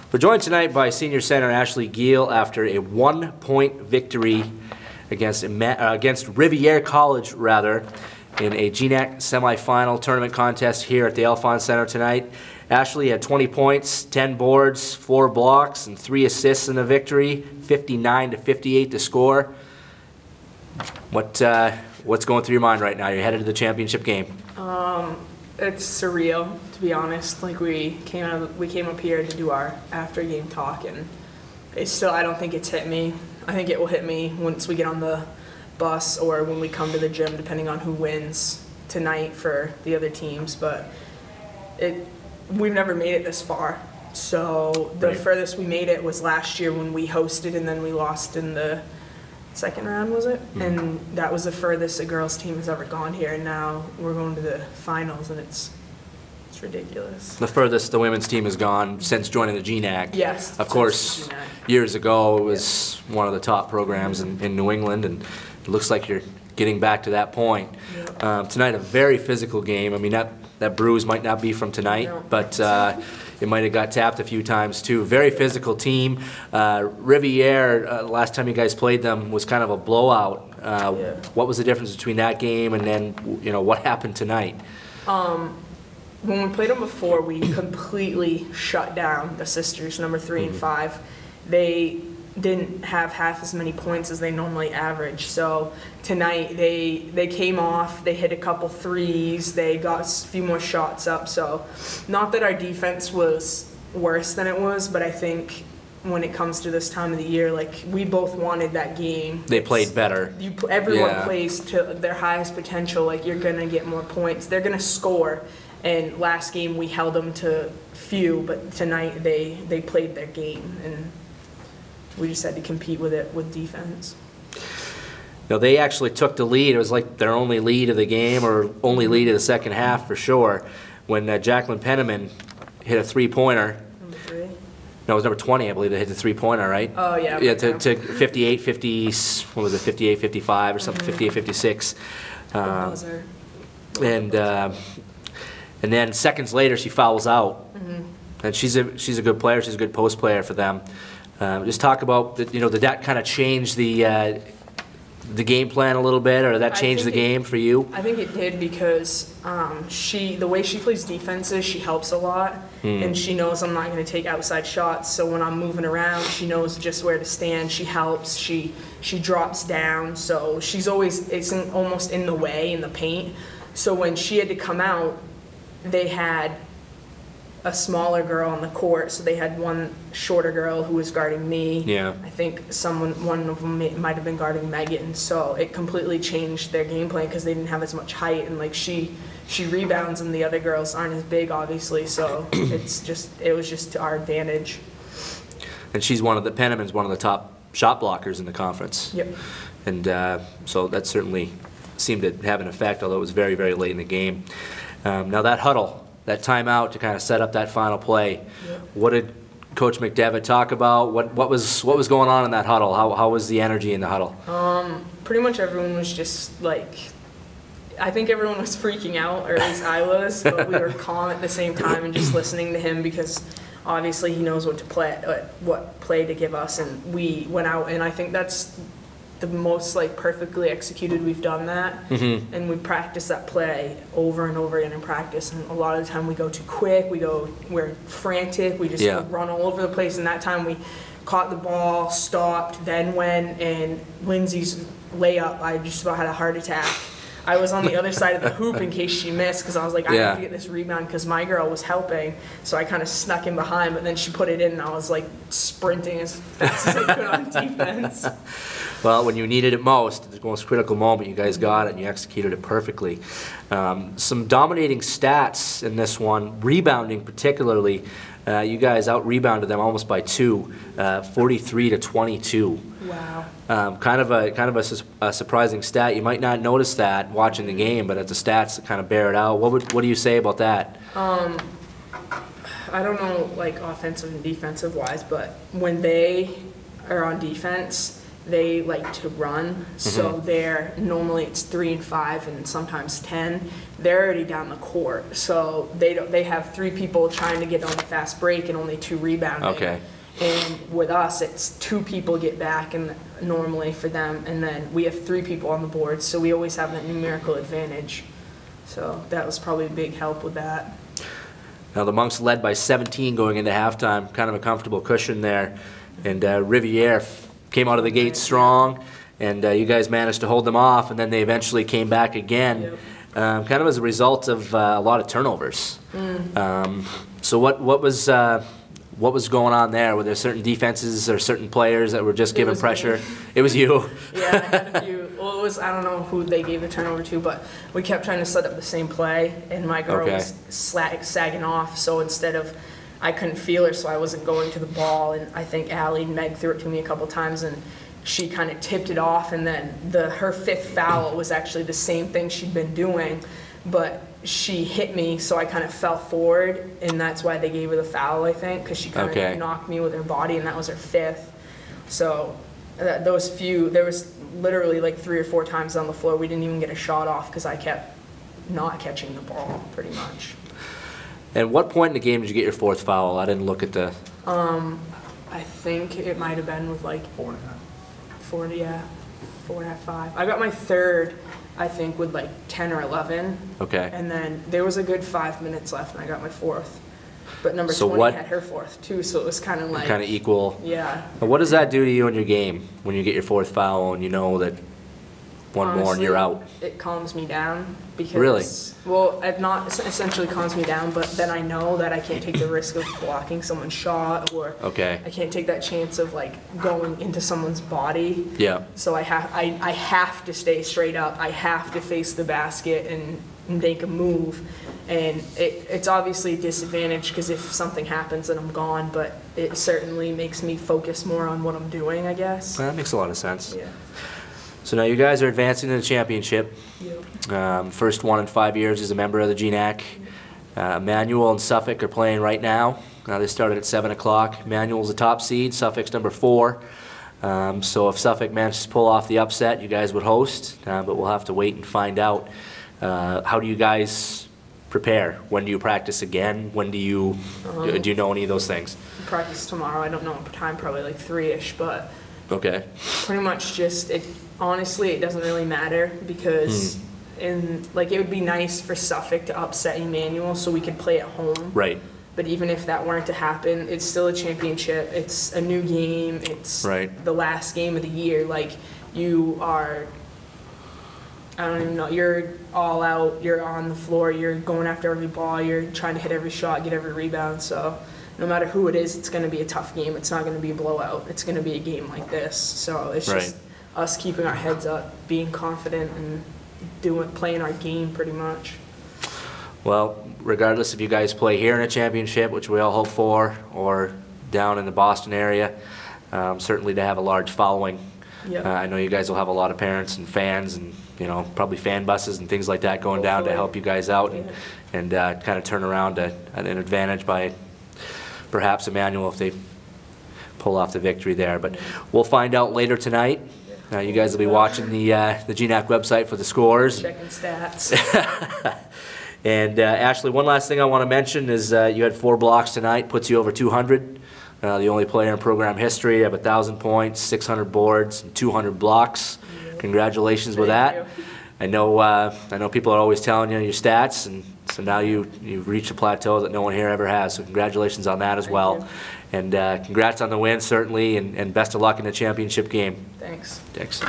We're joined tonight by senior center Ashley Geel after a 1-point victory against Riviere College, in a GNAC semifinal tournament contest here at the Alphon Center tonight. Ashley had 20 points, 10 boards, 4 blocks, and 3 assists in the victory, 59-58 to score. What's going through your mind right now? You're headed to the championship game. It's surreal, to be honest. Like we came up here to do our after-game talk, and I don't think it's hit me. I think it will hit me once we get on the bus or when we come to the gym, depending on who wins tonight for the other teams. But we've never made it this far. So the furthest we made it was last year when we hosted, and then we lost in the second round, was it? Mm-hmm. And that was the furthest a girls team has ever gone here, and now we're going to the finals, and it's ridiculous. The furthest the women's team has gone since joining the GNAC. Yes. Of course, years ago it was one of the top programs in New England, and it looks like you're getting back to that point. Yep. Tonight, a very physical game. I mean, that bruise might not be from tonight, but it might have got tapped a few times too. Very physical team. Riviere, last time you guys played them was kind of a blowout. What was the difference between that game and then what happened tonight? When we played them before, we completely shut down the sisters, number 3 and 5. They didn't have half as many points as they normally average. So tonight they came off, they hit a couple threes, they got a few more shots up. So not that our defense was worse than it was, but I think when it comes to this time of the year, like, we both wanted that game. They played better. Everyone plays to their highest potential. Like, you're going to get more points. They're going to score. And last game we held them to few, but tonight they played their game, and we just had to compete with it with defense. They actually took the lead. It was like their only lead of the game, or only lead of the second half for sure, when Jacqueline Penniman hit a three-pointer. Number 3? No, it was number 20, I believe, that hit the three-pointer, right? Oh, yeah. Yeah, to 58, 50, what was it, 58, 55 or something, 58, 56. And then seconds later, she fouls out. And she's a good player. She's a good post player for them. Just talk about, did that kind of change the game plan a little bit, or did that change the game for you? I think it did, because the way she plays defenses, she helps a lot, and she knows I'm not going to take outside shots. So when I'm moving around, she knows just where to stand. She helps. She drops down. So she's always almost in the way in the paint. So when she had to come out, they had a smaller girl on the court, so they had one shorter girl who was guarding me. Yeah. I think one of them might have been guarding Megan, so it completely changed their game plan because they didn't have as much height, and like she rebounds and the other girls aren't as big, obviously, so it was just to our advantage. And Penniman's one of the top shot blockers in the conference. Yep. And so that certainly seemed to have an effect, although it was very, very late in the game. Now that huddle, that timeout to kind of set up that final play, what did Coach McDevitt talk about? What was going on in that huddle? How was the energy in the huddle? Pretty much everyone was just like, I think everyone was freaking out, or at least I was, but we were calm at the same time and just listening to him, because obviously he knows what play to give us, and we went out, and I think that's the most perfectly executed we've done that. And we practice that play over and over again in practice, and a lot of the time we go too quick, we're frantic, we just run all over the place, and that time we caught the ball, stopped, then went, and Lindsay's layup, I just about had a heart attack. I was on the other side of the hoop in case she missed, because I was like, I have to get this rebound, because my girl was helping, so I kind of snuck in behind, but then she put it in, and I was sprinting as fast as I could on defense. Well, when you needed it most, the most critical moment, you guys got it, and you executed it perfectly. Some dominating stats in this one, rebounding particularly. You guys out-rebounded them almost by 2, 43-22. Wow. Kind of a surprising stat. You might not notice that watching the game, but it's the stats that kind of bear it out. What do you say about that? I don't know, offensive and defensive wise, but when they are on defense, they like to run, so they're normally it's 3 and 5 and sometimes 10. They're already down the court, so they have 3 people trying to get on the fast break and only 2 rebounding. Okay. And with us, it's 2 people get back, and normally for them, and then we have 3 people on the board, so we always have that numerical advantage. So that was probably a big help with that. Now the Monks led by 17 going into halftime, kind of a comfortable cushion there, and Riviere came out of the gate strong, and you guys managed to hold them off, and then they eventually came back again, kind of as a result of a lot of turnovers. So what was going on there? Were there certain defenses or certain players that were just giving pressure? It was you. Yeah, I had a few. Well, it was, I don't know who they gave the turnover to, but we kept trying to set up the same play, and my girl was sagging off, so instead of, I couldn't feel her, so I wasn't going to the ball, and I think Allie and Meg threw it to me a couple times, and she kind of tipped it off, and then her 5th foul was actually the same thing she'd been doing, but she hit me, so I kind of fell forward, and that's why they gave her the foul, I think, because she kind of knocked me with her body, and that was her 5th. So there was literally like 3 or 4 times on the floor we didn't even get a shot off because I kept not catching the ball, pretty much. And what point in the game did you get your 4th foul? I didn't look at the... I think it might have been with like 4.5. 4.5, 5. I got my 3rd, I think, with like 10 or 11. Okay. And then there was a good 5 minutes left, and I got my 4th. But number 20 had her 4th too, so it was kind of like... Kind of equal. Yeah. But what does that do to you in your game when you get your 4th foul and you know that one more and you're out? It calms me down because... Really? Well, it not essentially calms me down, but then I know that I can't take the risk of blocking someone's shot, or I can't take that chance of like going into someone's body. Yeah. So I have to stay straight up. I have to face the basket and make a move. And it's obviously a disadvantage because if something happens then I'm gone, but it certainly makes me focus more on what I'm doing, I guess. That makes a lot of sense. Yeah. So now you guys are advancing to the championship. Yep. First one in 5 years as a member of the GNAC. Manual and Suffolk are playing right now. They started at 7 o'clock. Manual's the top seed, Suffolk's number 4. So if Suffolk manages to pull off the upset, you guys would host, but we'll have to wait and find out. How do you guys prepare? When do you practice again? When do you know any of those things? Practice tomorrow. I don't know what time, probably like 3-ish, but pretty much just honestly it doesn't really matter because it would be nice for Suffolk to upset Emmanuel so we could play at home. Right. But even if that weren't to happen, it's still a championship. It's a new game. It's the last game of the year. Like, you are, I don't even know, you're all out, you're on the floor, you're going after every ball, you're trying to hit every shot, get every rebound. So no matter who it is, it's going to be a tough game. It's not going to be a blowout. It's going to be a game like this. So it's just us keeping our heads up, being confident, and playing our game pretty much. Well, regardless if you guys play here in a championship, which we all hope for, or down in the Boston area, certainly to have a large following. I know you guys will have a lot of parents and fans and probably fan buses and things like that going down to help you guys out and kind of turn around an advantage by perhaps Emmanuel if they pull off the victory there. But we'll find out later tonight. You guys will be watching the GNAC website for the scores. Checking stats. And Ashley, one last thing I want to mention is you had 4 blocks tonight, puts you over 200. The only player in program history, have 1,000 points, 600 boards, and 200 blocks. Congratulations with that. I know people are always telling you your stats, and so now you've reached a plateau that no one here ever has. So congratulations on that as well. And congrats on the win, certainly, and best of luck in the championship game. Thanks. Thanks.